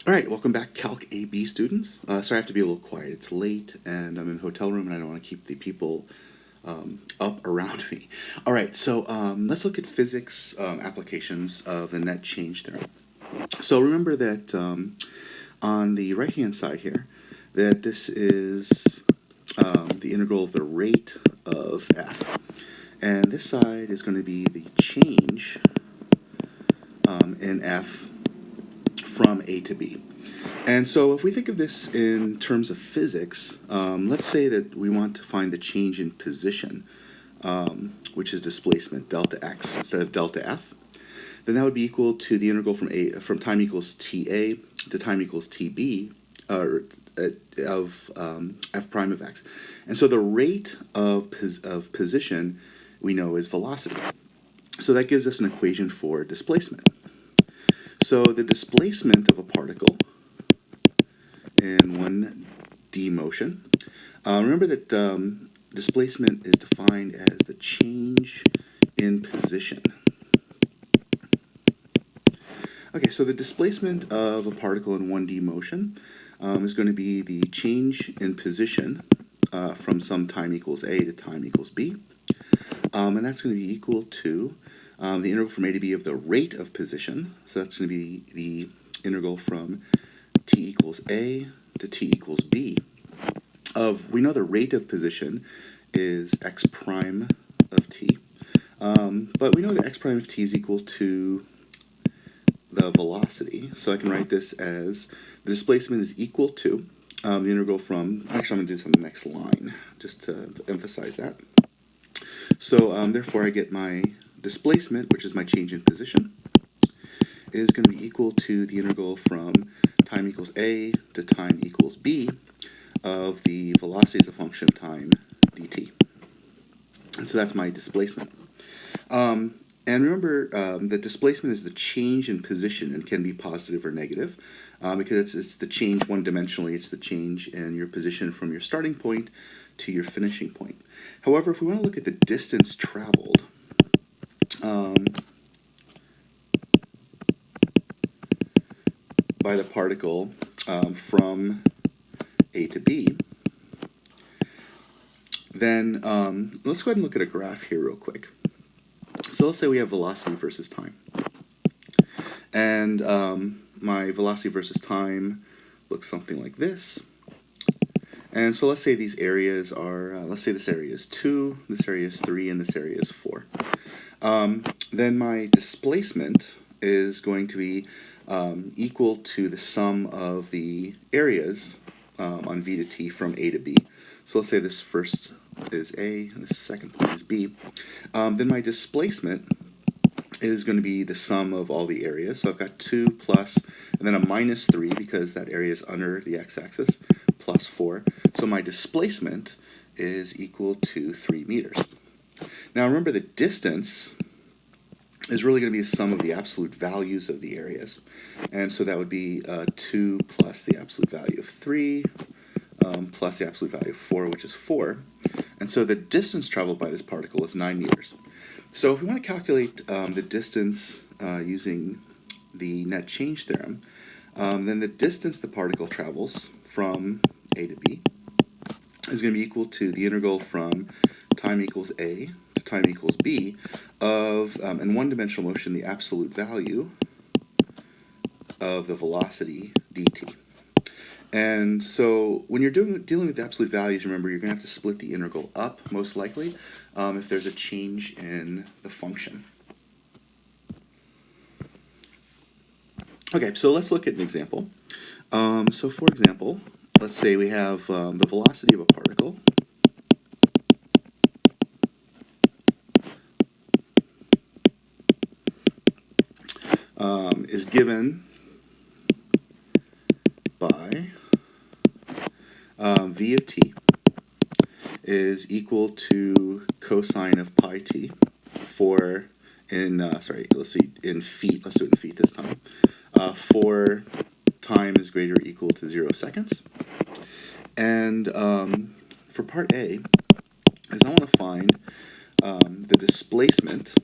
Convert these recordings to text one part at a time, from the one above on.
All right, welcome back, Calc AB students. Sorry I have to be a little quiet. It's late, and I'm in a hotel room, and I don't want to keep the people up around me. All right, so let's look at physics applications of the net change theorem. So remember that on the right-hand side here, that this is the integral of the rate of f. And this side is going to be the change in f from A to B. And so if we think of this in terms of physics, let's say that we want to find the change in position, which is displacement, delta x instead of delta f. Then that would be equal to the integral from time equals ta to time equals tb, of f prime of x. And so the rate of position we know is velocity. So that gives us an equation for displacement. So the displacement of a particle in 1D motion. Remember that displacement is defined as the change in position. Okay, so the displacement of a particle in 1D motion is going to be the change in position from some time equals A to time equals B. And that's going to be equal to the integral from A to B of the rate of position. So that's going to be the integral from t equals A to t equals B we know the rate of position is x prime of t, but we know that x prime of t is equal to the velocity. So I can write this as the displacement is equal to the integral from, actually I'm going to do this on the next line just to emphasize that. So therefore I get my displacement, which is my change in position, is going to be equal to the integral from time equals A to time equals B of the velocity as a function of time dt. And so that's my displacement. And remember that displacement is the change in position and can be positive or negative because it's the change one-dimensionally. It's the change in your position from your starting point to your finishing point. However, if we want to look at the distance traveled, by the particle from A to B, then let's go ahead and look at a graph here real quick. So let's say we have velocity versus time. And my velocity versus time looks something like this. And so let's say these areas are, let's say this area is 2, this area is 3, and this area is 4. Then my displacement is going to be equal to the sum of the areas on v to t from A to B. So let's say this first is A, and the second point is B. Then my displacement is going to be the sum of all the areas. So I've got 2 plus, and then a minus 3 because that area is under the x-axis, plus 4. So my displacement is equal to 3 meters. Now remember the distance is really going to be the sum of the absolute values of the areas. And so that would be 2 plus the absolute value of 3 plus the absolute value of 4, which is 4. And so the distance traveled by this particle is 9 meters. So if we want to calculate the distance using the net change theorem, then the distance the particle travels from A to B is going to be equal to the integral from time equals A to time equals B of, in one-dimensional motion, the absolute value of the velocity dt. And so when you're dealing with the absolute values, remember, you're going to have to split the integral up, most likely, if there's a change in the function. Okay, so let's look at an example. So for example, let's say we have the velocity of a particle is given by v of t is equal to cosine of pi t for, in feet, let's do it in feet this time, for time is greater or equal to 0 seconds. And for part A, is I want to find the displacement,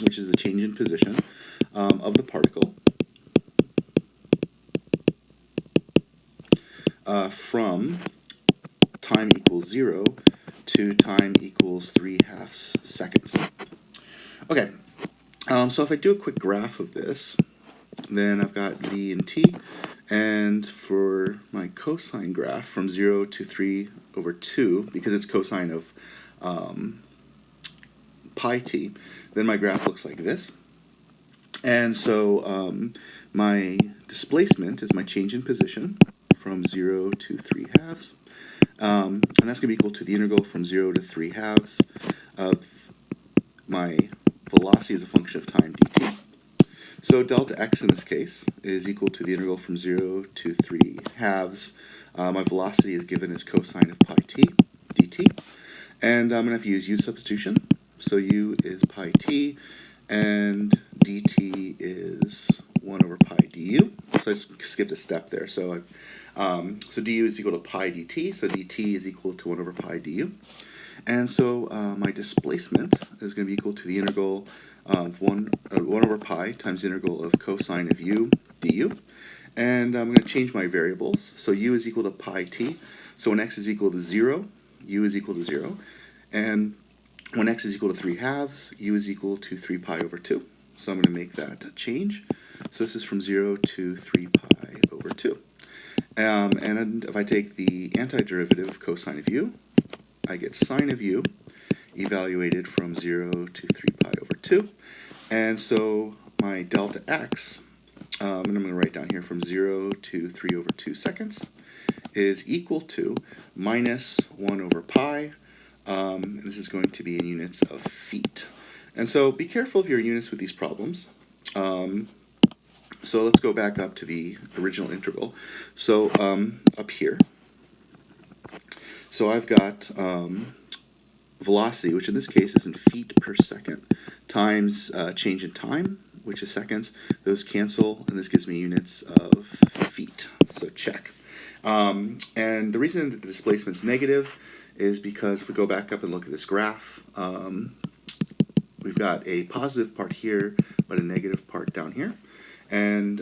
which is the change in position, of the particle from time equals 0 to time equals 3/2 seconds. Okay, so if I do a quick graph of this, then I've got v and t, and for my cosine graph from 0 to 3/2, because it's cosine of pi t, then my graph looks like this. And so my displacement is my change in position from 0 to 3/2. And that's going to be equal to the integral from 0 to 3/2 of my velocity as a function of time dt. So delta x in this case is equal to the integral from 0 to 3/2. My velocity is given as cosine of pi t dt. And I'm going to have to use u substitution. So u is pi t, and dt is 1 over pi du. So I skipped a step there. So du is equal to pi dt, so dt is equal to 1 over pi du. And so my displacement is going to be equal to the integral of 1 over pi times the integral of cosine of u du. And I'm going to change my variables. So u is equal to pi t. So when x is equal to 0, u is equal to 0. And when x is equal to 3/2, u is equal to 3 pi over 2. So I'm going to make that change. So this is from 0 to 3 pi over 2. And if I take the antiderivative of cosine of u, I get sine of u evaluated from 0 to 3 pi over 2. And so my delta x, and I'm going to write down here from 0 to 3/2 seconds, is equal to minus 1 over pi. And this is going to be in units of feet. And so be careful of your units with these problems. So let's go back up to the original integral. So up here, so I've got velocity, which in this case is in feet per second, times change in time, which is seconds. Those cancel, and this gives me units of feet. So check. And the reason that the displacement is negative is because if we go back up and look at this graph, we've got a positive part here, but a negative part down here. And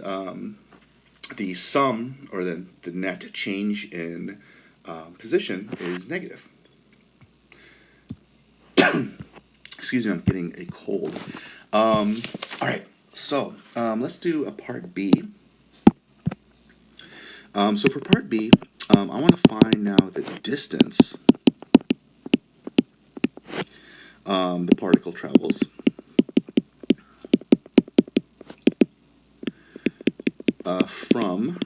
the sum, or the net change in position, is negative. Excuse me, I'm getting a cold. All right, so let's do a part B. So for part B, I want to find now the distance the particle travels from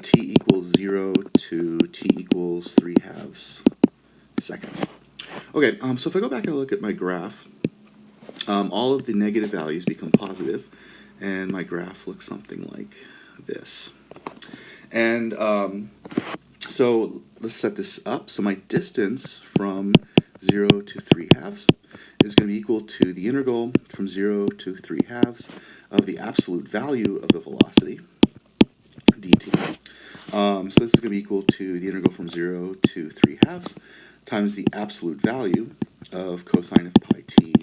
t equals 0 to t equals 3/2 seconds. Okay, so if I go back and look at my graph, all of the negative values become positive, and my graph looks something like this. And so let's set this up. So my distance from 0 to 3/2 is going to be equal to the integral from 0 to 3/2 of the absolute value of the velocity, dt. So this is going to be equal to the integral from 0 to 3/2 times the absolute value of cosine of pi t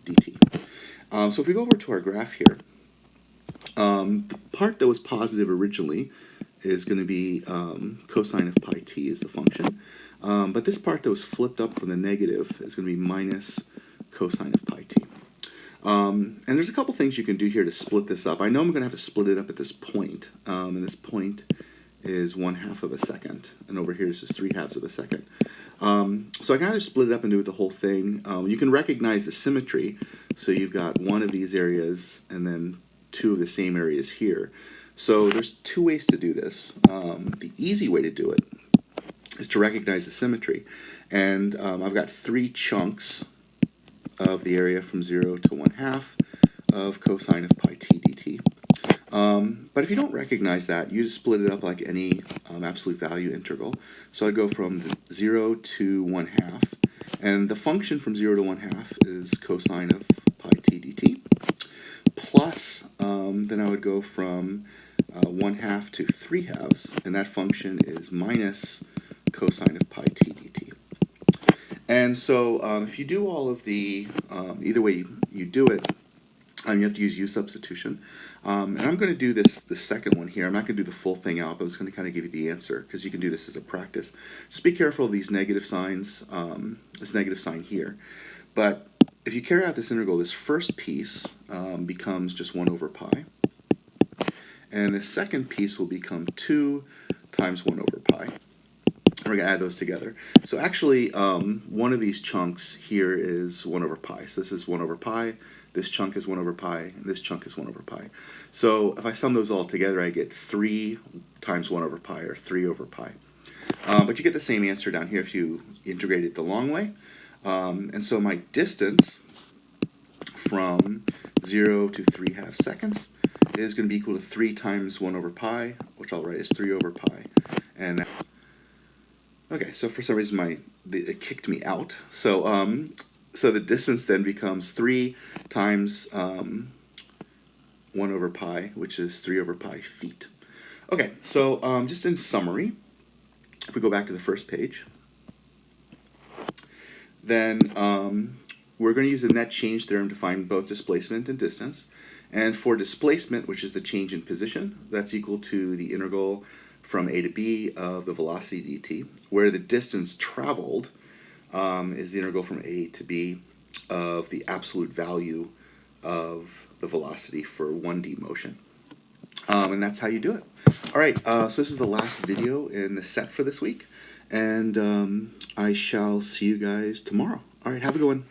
dt. So if we go over to our graph here, the part that was positive originally is going to be cosine of pi t is the function. But this part that was flipped up from the negative is going to be minus cosine of pi t. And there's a couple things you can do here to split this up. I know I'm going to have to split it up at this point, and this point is 1/2 of a second, and over here is just 3/2 of a second. So I kind of split it up and do the whole thing. You can recognize the symmetry, so you've got one of these areas and then two of the same areas here. So there's two ways to do this. The easy way to do it is to recognize the symmetry. And I've got 3 chunks of the area from 0 to 1/2 of cosine of pi t dt. But if you don't recognize that, you just split it up like any absolute value integral. So I go from 0 to 1/2, and the function from 0 to 1/2 is cosine of pi t dt. Plus, then I would go from 1/2 to 3/2, and that function is minus cosine of pi t dt. And so if you do all of the, either way you do it, You have to use u substitution. And I'm going to do this the second one here. I'm not going to do the full thing out, but I'm just going to kind of give you the answer because you can do this as a practice. Just be careful of these negative signs, this negative sign here. But if you carry out this integral, this first piece becomes just 1 over pi. And the second piece will become 2 times 1 over pi. And we're going to add those together. So actually, one of these chunks here is 1 over pi. So this is 1 over pi. This chunk is 1 over pi, and this chunk is 1 over pi. So if I sum those all together, I get 3 times 1 over pi, or 3 over pi. But you get the same answer down here if you integrate it the long way. And so my distance from 0 to 3/2 seconds is going to be equal to 3 times 1 over pi, which I'll write as 3 over pi. And okay, so for some reason it kicked me out. So the distance then becomes 3 times 1 over pi, which is 3 over pi feet. Okay, so just in summary, if we go back to the first page, then we're going to use the net change theorem to find both displacement and distance. And for displacement, which is the change in position, that's equal to the integral from a to b of the velocity dt, where the distance traveled is the integral from a to b of the absolute value of the velocity for 1D motion. And that's how you do it. All right, so this is the last video in the set for this week, and I shall see you guys tomorrow. All right, have a good one.